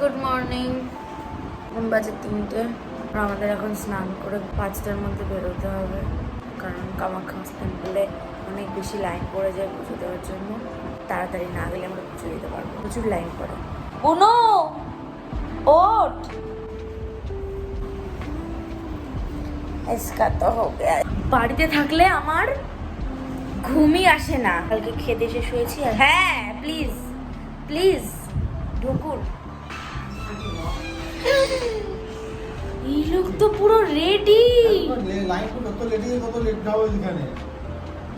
Good morning. বাজে 3টে। আমাদের এখন স্নান করে 5টার মধ্যে বেরোতে হবে, কারণ কামাখ্যা টেম্পলে অনেক বেশি লাইন পড়ে যায় পুজো দেওয়ার জন্য। তাড়াতাড়ি না গেলে আমরা পুজো দিতে পারবো, প্রচুর লাইন পড়ে। বুনো ওঠ, इसका तो हो गया। বাড়িতে থাকলে আমার ঘুমই আসে না। কালকে খেতে এসে শুয়েছি। আর হ্যাঁ, প্লিজ প্লিজ ঢুকুন। এই লোক তো পুরো রেডি।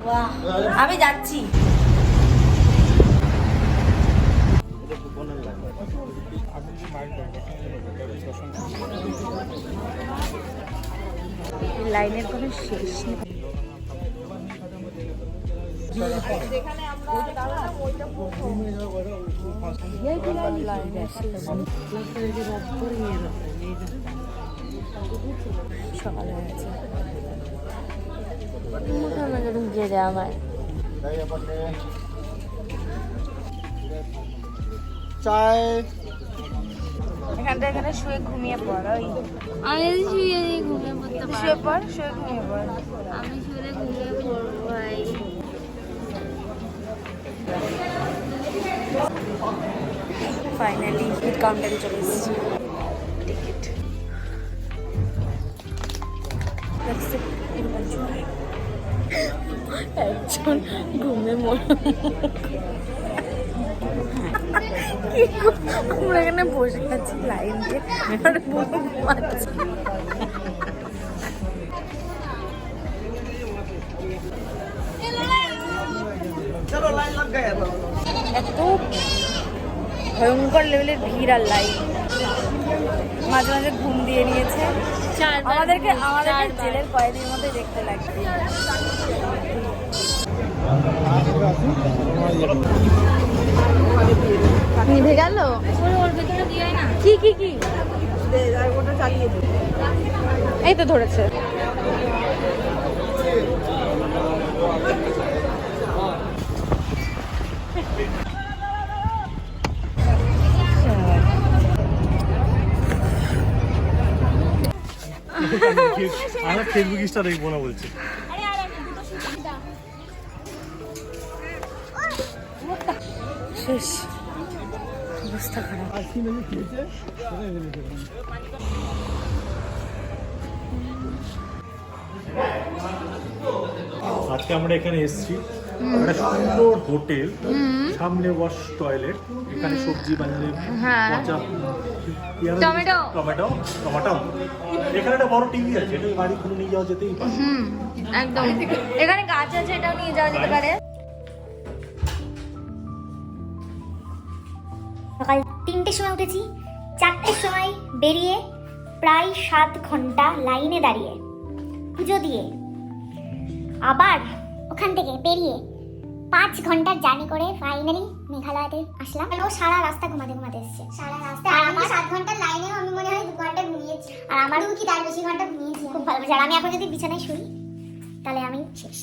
বাহ, আমি যাচ্ছি। লাইনের কোনো শেষ নেই। সকাল হয়ে গেছে। যেতে আমার চায় এখানে শুয়ে ঘুমিয়ে পড়। আমি শুয়ে ঘুমিয়ে পড়তে শুয়ে পড়, শুয়ে ঘুমিয়ে পড়। আমি শুয়ে ঘুমিয়ে পড়বো ভাই। ফাইনালি টিকিট কাউন্টারে চলে এসেছি। টিকিট একজন ঘুমে আমরা এখানে বসে আছি লাইন দিয়ে, আর ঘুমাচ্ছি। এত ভয়ঙ্কর লেভেলের ভিড় আর লাইন। মাঝে মাঝে ঘুম দিয়ে নিয়েছে আমাদেরকে জেলের কয়েদির মধ্যে দেখতে লাগছে। নিভে গেল ওর ভেতরে দিয়ে না। কি কি কি এই তো ধরেছে। আমরা ফেসবুক ইনস্টা দেখবো না বলছি। শেষ অবস্থা খারাপ। আজকে আমরা এখানে এসেছি একটা সুন্দর হোটেল, সামনে ওয়াশ টয়লেট, এখানে সবজি বাজারে পচা টমেটো। টমেটো টমেটো এখানে একটা বড় টিভি আছে, এটা গাড়ি খুলে নিয়ে যাওয়া যেতেই পারে। একদম। এখানে গাছ আছে, এটাও নিয়ে যাওয়া যেতে পারে। সকাল 3টের সময় উঠেছি, 4টের সময় বেরিয়ে প্রায় 7 ঘন্টা লাইনে দাঁড়িয়ে পুজো দিয়ে আবার ওখান থেকে বেরিয়ে 5 ঘন্টার জার্নি করে ফাইনালি মেঘালয়তে আসলাম। ও সারা রাস্তা ঘুমাতে ঘুমাতে এসছে, সারা রাস্তা। আর আমার 7 ঘন্টার লাইনেও আমি মনে হয় 2 ঘন্টা ঘুমিয়েছি, আর আমারও কি তার বেশি ঘন্টা ঘুমিয়েছি। খুব ভালো। আর আমি এখন যদি বিছানায় শুই তাহলে আমি শেষ।